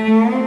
Assalamualaikum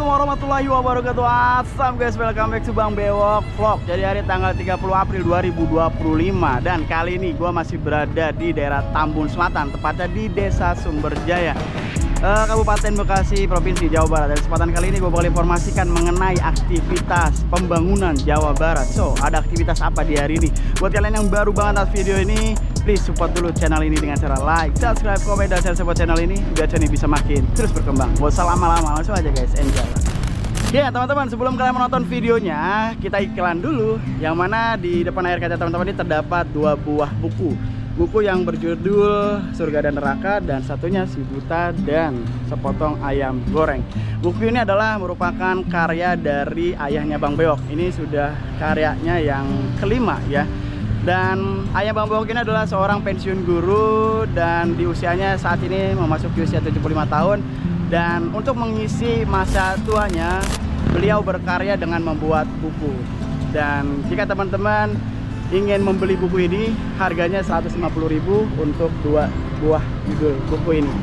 warahmatullahi wabarakatuh. Assalamualaikum guys, welcome back to Bang Bewok Vlog. Jadi hari tanggal 30 April 2025. Dan kali ini gue masih berada di daerah Tambun Selatan, tepatnya di Desa Sumberjaya, Kabupaten Bekasi, Provinsi Jawa Barat. Dan kesempatan kali ini gue bakal informasikan mengenai aktivitas pembangunan Jawa Barat. So, ada aktivitas apa di hari ini? Buat kalian yang baru banget atas video ini, please support dulu channel ini dengan cara like, subscribe, komen, dan share support channel ini biar channel ini bisa makin terus berkembang. Gak usah lama-lama, langsung aja guys, enjoy. Ya teman-teman, sebelum kalian menonton videonya, kita iklan dulu. Yang mana di depan layar kaca teman-teman ini terdapat dua buah buku. Buku yang berjudul Surga dan Neraka, dan satunya Si Buta dan Sepotong Ayam Goreng. Buku ini adalah merupakan karya dari ayahnya Bang Bewok. Ini sudah karyanya yang kelima ya. Dan ayah Bang Bewok ini adalah seorang pensiun guru, dan di usianya saat ini memasuki usia 75 tahun. Dan untuk mengisi masa tuanya, beliau berkarya dengan membuat buku. Dan jika teman-teman ingin membeli buku ini, harganya 150.000 untuk dua buah judul buku ini.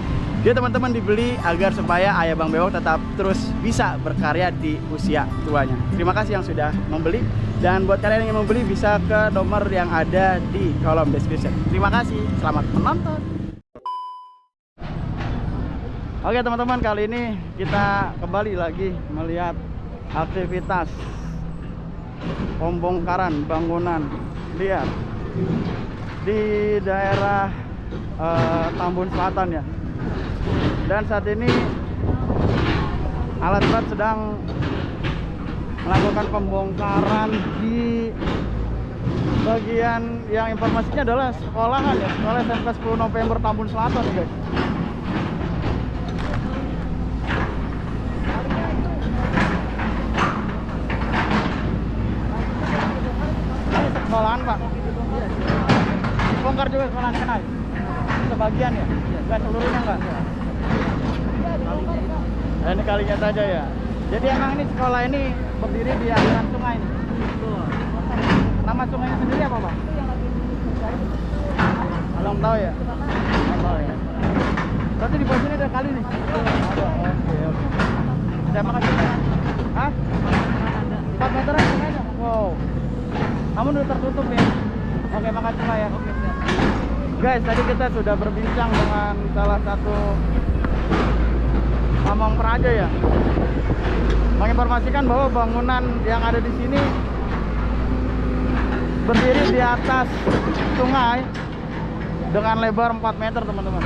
Jadi teman-teman dibeli agar supaya ayah Bang Bewok tetap terus bisa berkarya di usia tuanya. Terima kasih yang sudah membeli. Dan buat kalian yang membeli bisa ke nomor yang ada di kolom description. Terima kasih, selamat menonton. Oke teman-teman, kali ini kita kembali lagi melihat aktivitas pembongkaran bangunan liar di daerah Tambun Selatan ya. Dan saat ini alat berat sedang melakukan pembongkaran di bagian yang informasinya adalah sekolahan ya, sekolah SMP 10 November Tambun Selatan guys. Sekolahan Pak, bongkar juga sekolahan kenal sebagian ya, nggak seluruhnya enggak. Nah, ini kalinya saja ya. Jadi emang ini sekolah ini berdiri di aliran sungai ini. Nama sungainya sendiri apa Pak? Belum tahu ya. Belum tahu ya. Berarti di bawah sini ada kali nih. Oke. Saya makasih. Hah? 4 meteran sungainya. Wow. Namun udah tertutup ya. Oke, makasih Pak ya. Oke, siap. Guys, tadi kita sudah berbincang dengan salah satu Pamong Praja ya, menginformasikan bahwa bangunan yang ada di sini berdiri di atas sungai dengan lebar 4 meter teman-teman.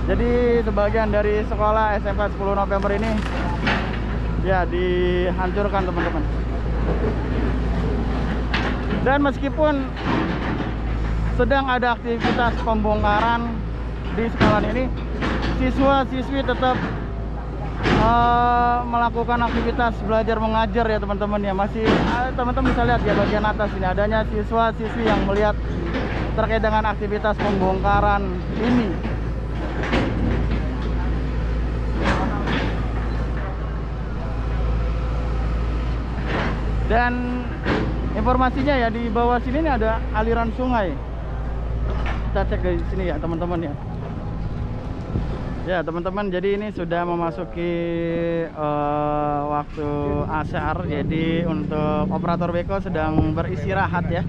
Jadi sebagian dari sekolah SMP 10 November ini ya dihancurkan teman-teman. Dan meskipun sedang ada aktivitas pembongkaran di sekolah ini, siswa-siswi tetap melakukan aktivitas belajar mengajar ya teman-teman ya. Masih teman-teman bisa lihat ya bagian atas ini adanya siswa-siswi yang melihat terkait dengan aktivitas pembongkaran ini. Dan informasinya ya di bawah sini ini ada aliran sungai. Kita cek dari sini ya teman-teman ya. Ya teman-teman, jadi ini sudah memasuki waktu asar. Jadi untuk operator beko sedang beristirahat ya.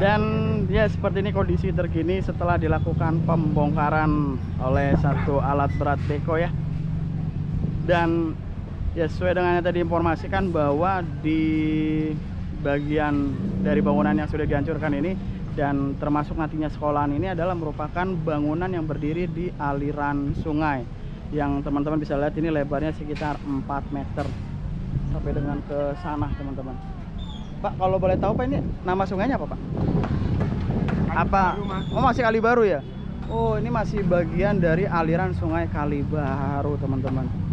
Dan ya seperti ini kondisi terkini setelah dilakukan pembongkaran oleh satu alat berat beko ya. Dan Ya, sesuai dengan yang tadi informasikan bahwa di bagian dari bangunan yang sudah dihancurkan ini dan termasuk nantinya sekolahan ini adalah merupakan bangunan yang berdiri di aliran sungai yang teman-teman bisa lihat ini lebarnya sekitar 4 meter sampai dengan ke sana teman-teman. Pak, kalau boleh tahu Pak, ini nama sungainya apa Pak? Apa? Oh, masih Kali Baru ya? Oh, ini masih bagian dari aliran sungai Kali Baru teman-teman.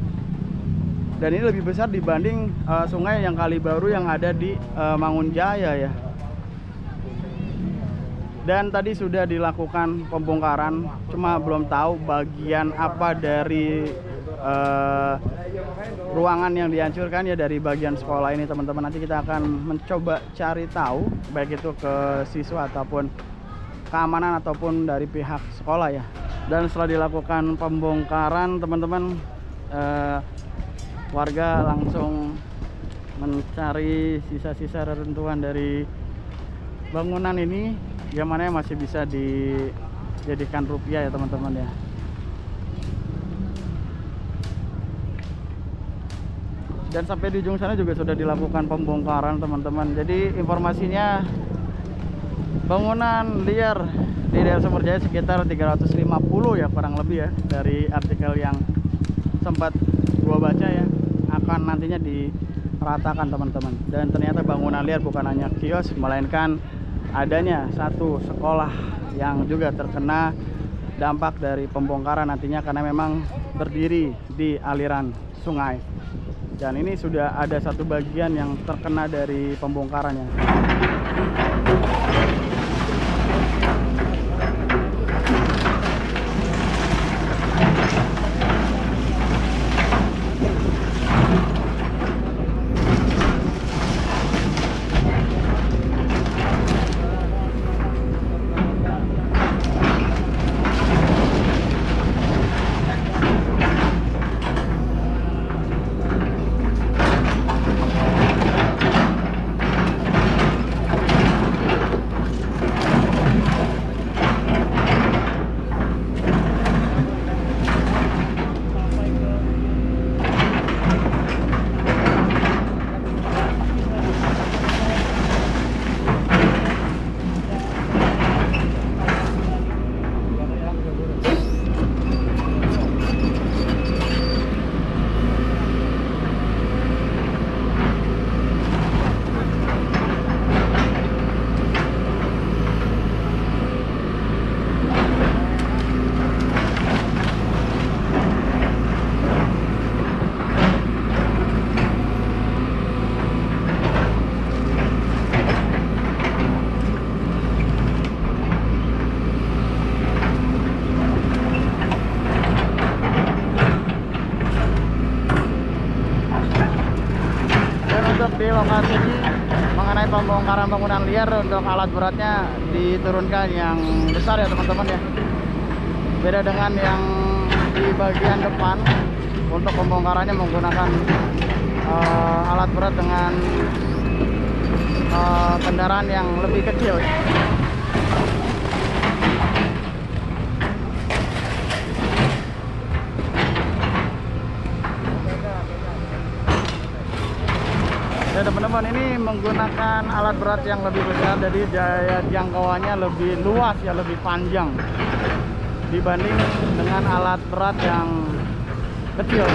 Dan ini lebih besar dibanding sungai yang Kali Baru yang ada di Mangunjaya ya. Dan tadi sudah dilakukan pembongkaran, cuma belum tahu bagian apa dari ruangan yang dihancurkan ya, dari bagian sekolah ini teman-teman. Nanti kita akan mencoba cari tahu baik itu ke siswa ataupun keamanan ataupun dari pihak sekolah ya. Dan setelah dilakukan pembongkaran teman-teman, warga langsung mencari sisa-sisa reruntuhan dari bangunan ini yang mana yang masih bisa dijadikan rupiah ya teman-teman ya. Dan sampai di ujung sana juga sudah dilakukan pembongkaran teman-teman. Jadi informasinya bangunan liar di daerah Sumberjaya sekitar 350 ya kurang lebih ya, dari artikel yang sempat gua baca ya, akan nantinya diratakan teman-teman. Dan ternyata bangunan liar bukan hanya kios, melainkan adanya satu sekolah yang juga terkena dampak dari pembongkaran nantinya karena memang berdiri di aliran sungai. Dan ini sudah ada satu bagian yang terkena dari pembongkarannya. Di lokasi ini mengenai pembongkaran bangunan liar, untuk alat beratnya diturunkan yang besar ya teman-teman ya. Beda dengan yang di bagian depan, untuk pembongkarannya menggunakan alat berat dengan kendaraan yang lebih kecil. Ya teman-teman, ini menggunakan alat berat yang lebih besar, jadi daya jangkauannya lebih luas ya, lebih panjang dibanding dengan alat berat yang kecil.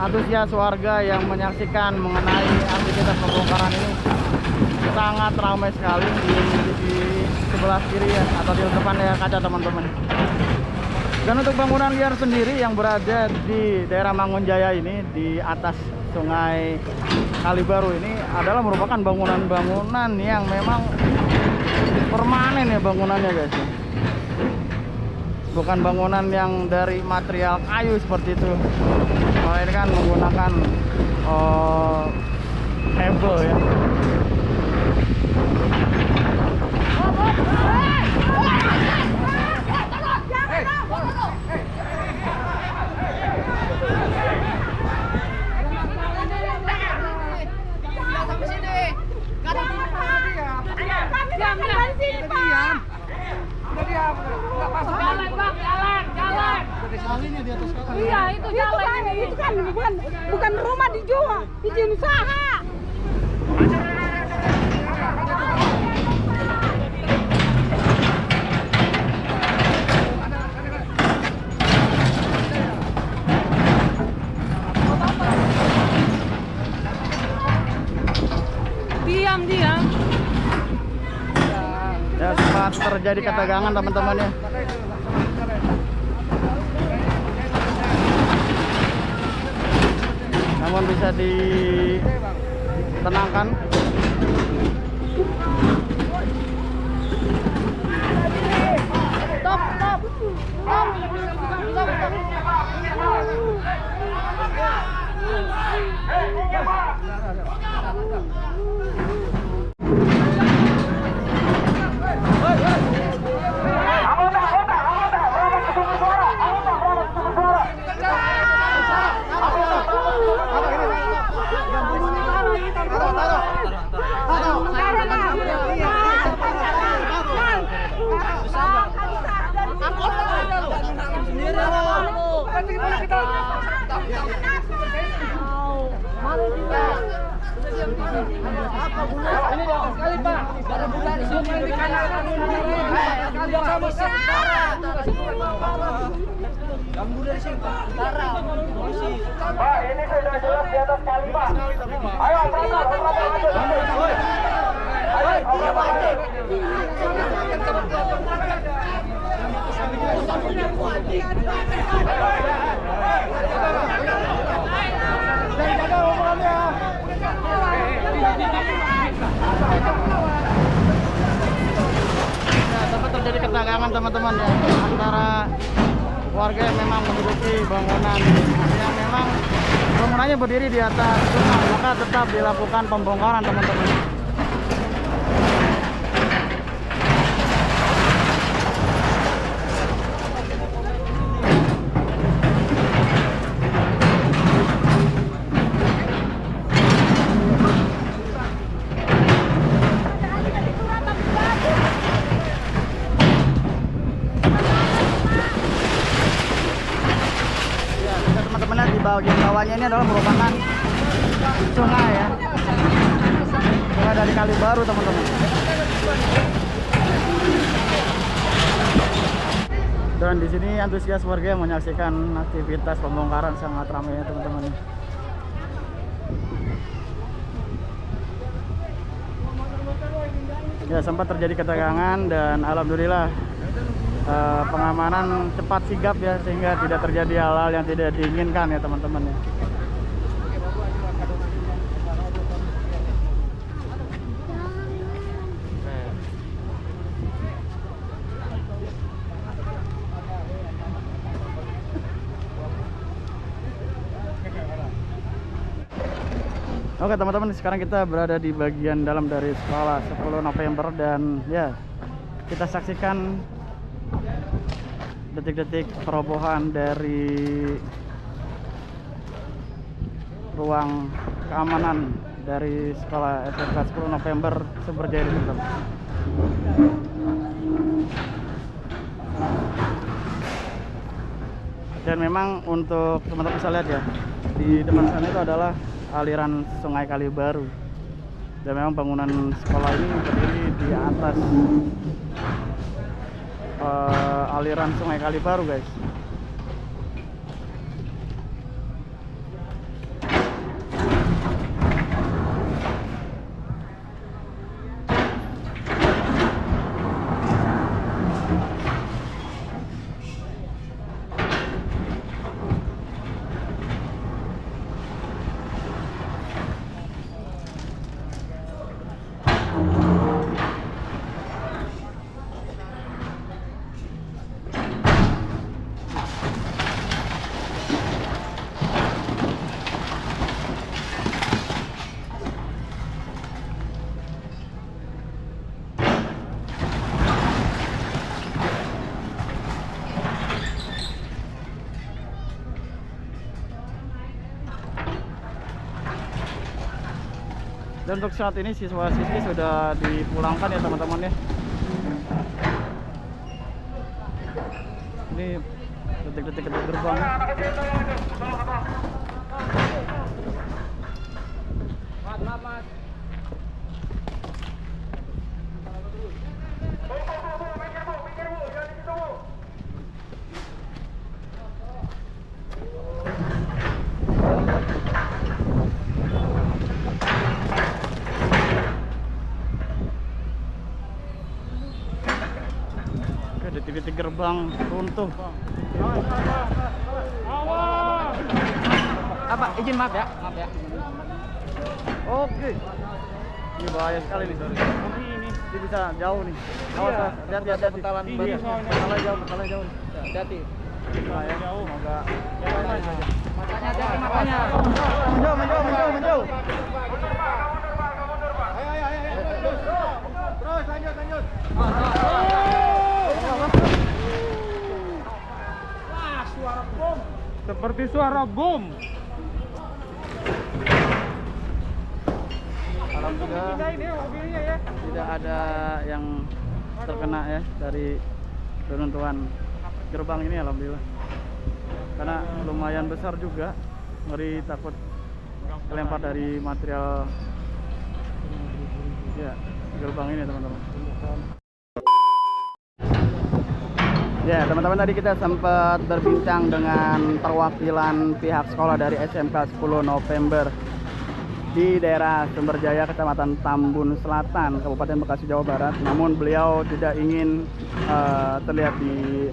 Antusias warga yang menyaksikan mengenai aktivitas pembongkaran ini sangat ramai sekali di sebelah kiri ya, atau di depan ya kaca teman-teman. Dan untuk bangunan liar sendiri yang berada di daerah Mangunjaya ini, di atas sungai Kali Baru ini, adalah merupakan bangunan-bangunan yang memang permanen ya bangunannya guys. Bukan bangunan yang dari material kayu seperti itu, melainkan menggunakan hebel ya. di atas sekarang. Iya, itu jalan ini. Itu kan bukan rumah dijual, izin usaha. Diam. Ya, sempat terjadi ketegangan teman-teman ya. Namun bisa ditenangkan. Stop. Ini dong sekali Pak. Baru bulan sungai di kanan. Sama sementara. Kamu dari sini Pak. Utara. Pak, ini sudah jelas di atas kali Pak. Ayo operator maju. Dapat terjadi ketegangan teman-teman ya antara warga yang memang menduduki bangunan yang memang bangunannya berdiri di atas sungai, maka tetap dilakukan pembongkaran teman-teman. Bagian bawahnya ini adalah merupakan sungai ya, sungai dari Kali Baru teman-teman. Dan di sini antusias warga yang menyaksikan aktivitas pembongkaran sangat ramai ya teman-teman. Ya, sempat terjadi ketegangan dan alhamdulillah pengamanan cepat sigap ya, sehingga tidak terjadi hal-hal yang tidak diinginkan ya teman-teman ya. Oke teman-teman, sekarang kita berada di bagian dalam dari sekolah 10 November dan ya, kita saksikan detik-detik perobohan dari ruang keamanan dari sekolah SMK 10 November Sumberjaya ini, teman-teman. Dan memang untuk teman-teman bisa lihat ya, di depan sana itu adalah aliran Sungai Kali Baru. Dan memang bangunan sekolah ini berdiri di atas aliran Sungai Kali Baru, guys. Dan untuk saat ini siswa-siswi sudah dipulangkan ya teman-teman ya. Ini Detik-detik gerbang. Mas. Oke, detik-detik gerbang runtuh. Apa? Izin maaf ya. Oke. Ini bahaya sekali nih. Ini bisa jauh nih. Awas, hati-hati. Bentalan Iya, bentalan jauh. Hati-hati. Bahaya. Semoga Matanya hati-hati matanya. menjauh. Terus lanjut. Wah, suara bom. Seperti suara bom. Alhamdulillah Ini mobilnya ya. tidak ada yang terkena ya dari runtuhan gerbang ini, alhamdulillah. Karena lumayan besar juga, ngeri takut kelempar dari material ya gerbang ini, teman-teman. Ya, teman-teman, tadi kita sempat berbincang dengan perwakilan pihak sekolah dari SMK 10 November di daerah Sumberjaya, Kecamatan Tambun Selatan, Kabupaten Bekasi, Jawa Barat. Namun beliau tidak ingin terlihat di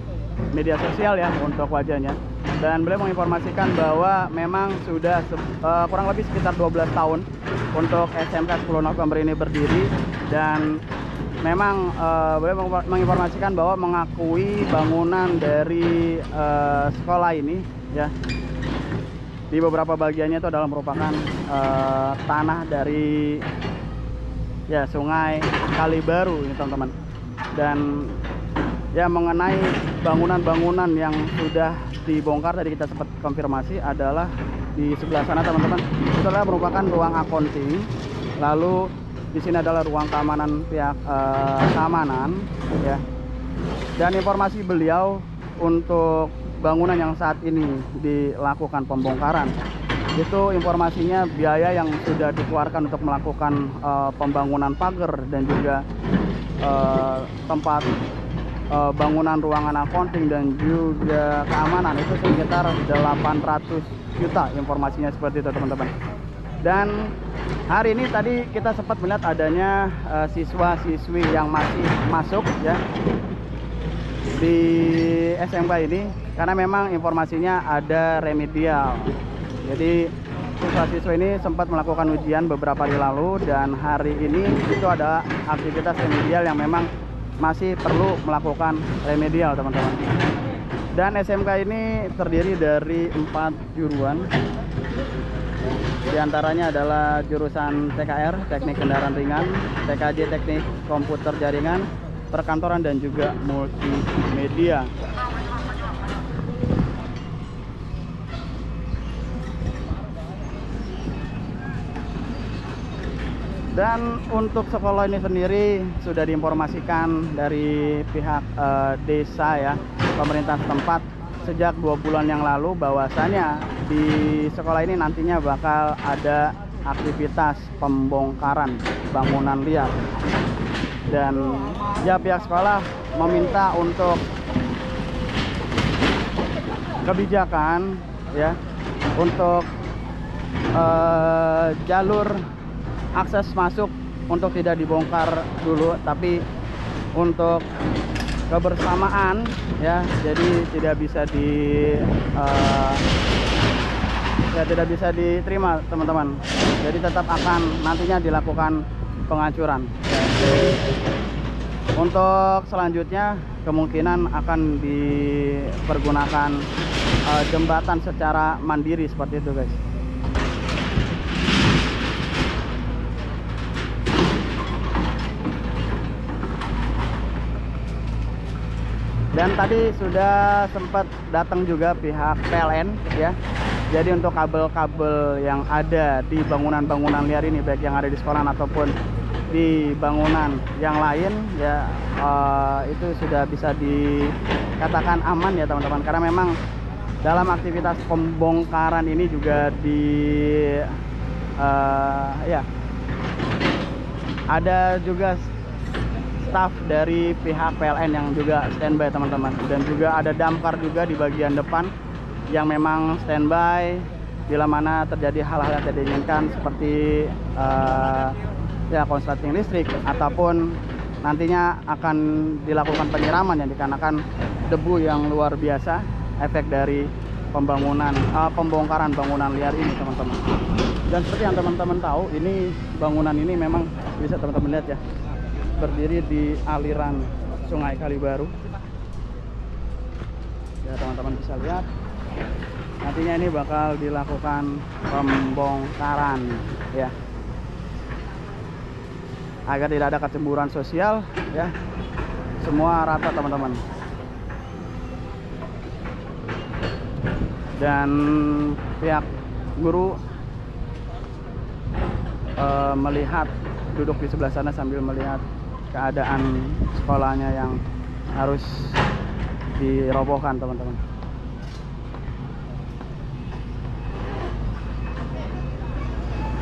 media sosial ya untuk wajahnya. Dan beliau menginformasikan bahwa memang sudah kurang lebih sekitar 12 tahun untuk SMK 10 November ini berdiri, dan memang beliau menginformasikan bahwa mengakui bangunan dari sekolah ini ya, di beberapa bagiannya itu adalah merupakan tanah dari ya Sungai Kalibaru ini, teman-teman. Dan ya, mengenai bangunan-bangunan yang sudah dibongkar, tadi kita sempat konfirmasi adalah di sebelah sana, teman-teman. Itu adalah merupakan ruang accounting. Lalu di sini adalah ruang keamanan pihak keamanan ya. Dan informasi beliau untuk bangunan yang saat ini dilakukan pembongkaran, itu informasinya biaya yang sudah dikeluarkan untuk melakukan pembangunan pagar dan juga tempat bangunan ruangan accounting dan juga keamanan itu sekitar 800 juta, informasinya seperti itu, teman-teman. Dan hari ini tadi kita sempat melihat adanya siswa-siswi yang masih masuk ya di SMK ini, karena memang informasinya ada remedial. Jadi siswa-siswa ini sempat melakukan ujian beberapa hari lalu, dan hari ini itu ada aktivitas remedial yang memang masih perlu melakukan remedial, teman-teman. Dan SMK ini terdiri dari 4 juruan. Di antaranya adalah jurusan TKR, Teknik Kendaraan Ringan, TKJ Teknik Komputer Jaringan, Perkantoran, dan juga Multimedia. Dan untuk sekolah ini sendiri sudah diinformasikan dari pihak desa ya, pemerintah setempat sejak 2 bulan yang lalu, bahwasanya di sekolah ini nantinya bakal ada aktivitas pembongkaran bangunan liar. Dan ya, pihak sekolah meminta untuk kebijakan ya, untuk jalur akses masuk untuk tidak dibongkar dulu, tapi untuk kebersamaan ya, jadi tidak bisa diterima, teman-teman. Jadi tetap akan nantinya dilakukan penghancuran ya. Untuk selanjutnya kemungkinan akan dipergunakan jembatan secara mandiri seperti itu, guys. Dan tadi sudah sempat datang juga pihak PLN ya. Jadi untuk kabel-kabel yang ada di bangunan-bangunan liar ini, baik yang ada di sekolah ataupun di bangunan yang lain ya itu sudah bisa dikatakan aman ya teman-teman, karena memang dalam aktivitas pembongkaran ini juga ya ada juga staf dari pihak PLN yang juga standby teman-teman, dan juga ada damkar juga di bagian depan yang memang standby bila mana terjadi hal-hal yang tidak diinginkan seperti ya konsleting listrik ataupun nantinya akan dilakukan penyiraman yang dikarenakan debu yang luar biasa efek dari pembongkaran bangunan liar ini teman-teman. Dan seperti yang teman-teman tahu, ini bangunan ini memang bisa teman-teman lihat ya, berdiri di aliran Sungai Kalibaru ya, teman-teman bisa lihat. Nantinya ini bakal dilakukan pembongkaran ya, agar tidak ada kecemburuan sosial ya, semua rata teman-teman. Dan pihak guru melihat, duduk di sebelah sana sambil melihat keadaan sekolahnya yang harus dirobohkan teman-teman.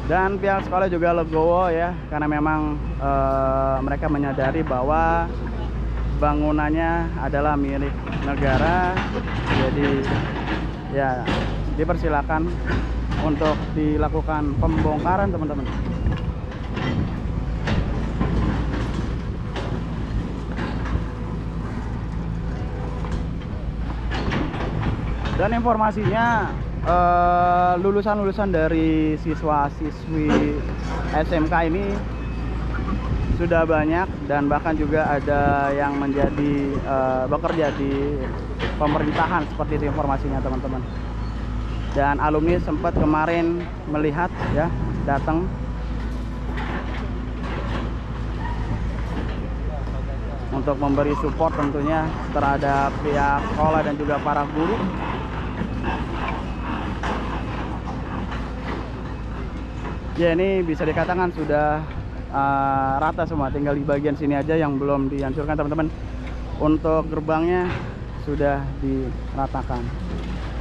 Dan pihak sekolah juga legowo ya, karena memang mereka menyadari bahwa bangunannya adalah milik negara, jadi ya dipersilakan untuk dilakukan pembongkaran teman-teman. Dan informasinya lulusan-lulusan dari siswa-siswi SMK ini sudah banyak, dan bahkan juga ada yang menjadi bekerja di pemerintahan, seperti itu informasinya teman-teman. Dan alumni sempat kemarin melihat ya, datang untuk memberi support tentunya terhadap pihak sekolah dan juga para guru. Ya, ini bisa dikatakan sudah rata semua, tinggal di bagian sini aja yang belum dihancurkan teman-teman. Untuk gerbangnya sudah diratakan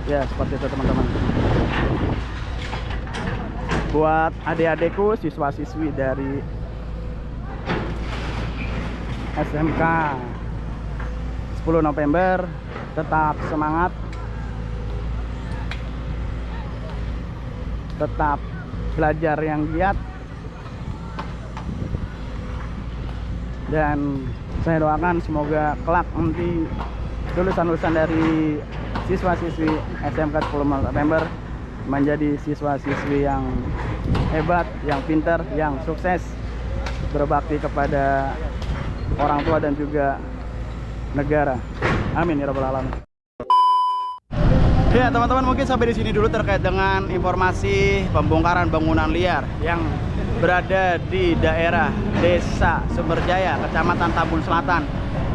ya, seperti itu teman-teman. Buat adik-adikku siswa-siswi dari SMK 10 November, tetap semangat, tetap belajar yang giat, dan saya doakan semoga kelak nanti lulusan-lulusan dari siswa-siswi SMK 10 November menjadi siswa-siswi yang hebat, yang pintar, yang sukses, berbakti kepada orang tua dan juga negara. Amin ya rabbal alamin. Ya teman-teman, mungkin sampai di sini dulu terkait dengan informasi pembongkaran bangunan liar yang berada di daerah Desa Sumberjaya, Kecamatan Tambun Selatan,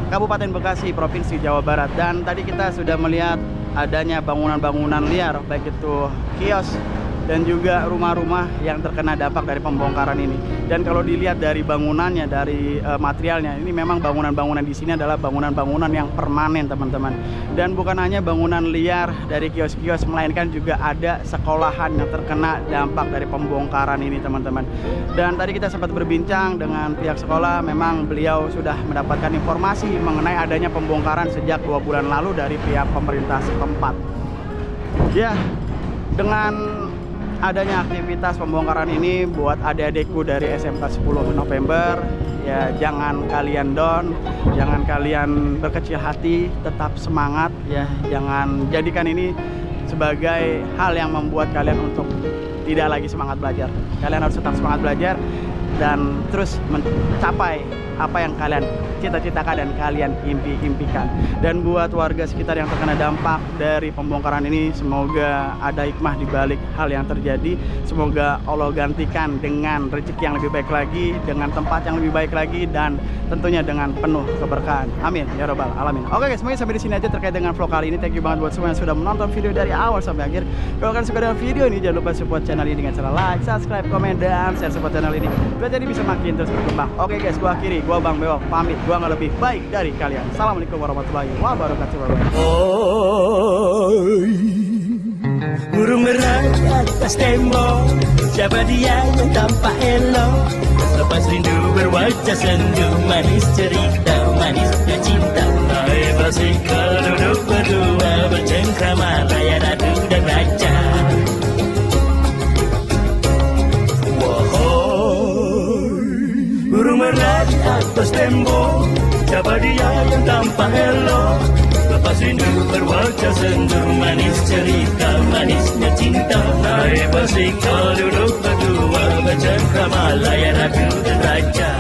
Kabupaten Bekasi, Provinsi Jawa Barat. Dan tadi kita sudah melihat adanya bangunan-bangunan liar, baik itu kios dan juga rumah-rumah yang terkena dampak dari pembongkaran ini. Dan kalau dilihat dari bangunannya, dari materialnya, ini memang bangunan-bangunan di sini adalah bangunan-bangunan yang permanen teman-teman. Dan bukan hanya bangunan liar dari kios-kios, melainkan juga ada sekolahan yang terkena dampak dari pembongkaran ini teman-teman. Dan tadi kita sempat berbincang dengan pihak sekolah, memang beliau sudah mendapatkan informasi mengenai adanya pembongkaran sejak 2 bulan lalu dari pihak pemerintah setempat. Ya, dengan adanya aktivitas pembongkaran ini, buat adik-adikku dari SMK 10 November, ya jangan kalian down, jangan kalian berkecil hati, tetap semangat ya, jangan jadikan ini sebagai hal yang membuat kalian untuk tidak lagi semangat belajar. Kalian harus tetap semangat belajar dan terus mencapai apa yang kalian cita-citakan dan kalian impikan. Dan buat warga sekitar yang terkena dampak dari pembongkaran ini, semoga ada hikmah di balik hal yang terjadi. Semoga Allah gantikan dengan rezeki yang lebih baik lagi, dengan tempat yang lebih baik lagi, dan tentunya dengan penuh keberkahan. Amin ya robbal alamin. Oke guys, semuanya sampai di sini aja terkait dengan vlog kali ini. Thank you banget buat semua yang sudah menonton video dari awal sampai akhir. Kalau kalian suka dengan video ini, jangan lupa support channel ini dengan cara like, subscribe, komen, dan share support channel ini biar jadi bisa makin terus berkembang. Oke guys, gua akhiri, gua Bang Bewok pamit. Gua nggak lebih baik dari kalian. Assalamualaikum warahmatullahi wabarakatuh. Burung merah atas tembok, siapa dia yang tampak elok? Lepas rindu berwajah sendu, manis cerita, manisnya cinta. Hai basikal duduk berdua, bercengkrama layan ratu dan raja. Burung merah di atas tembok, siapa dia yang tampak elok? Lepas rindu berwajah sendu, manis cerita, manisnya cinta. Naik basikal duduk berdua, bercengkrama layan ratu dan raja.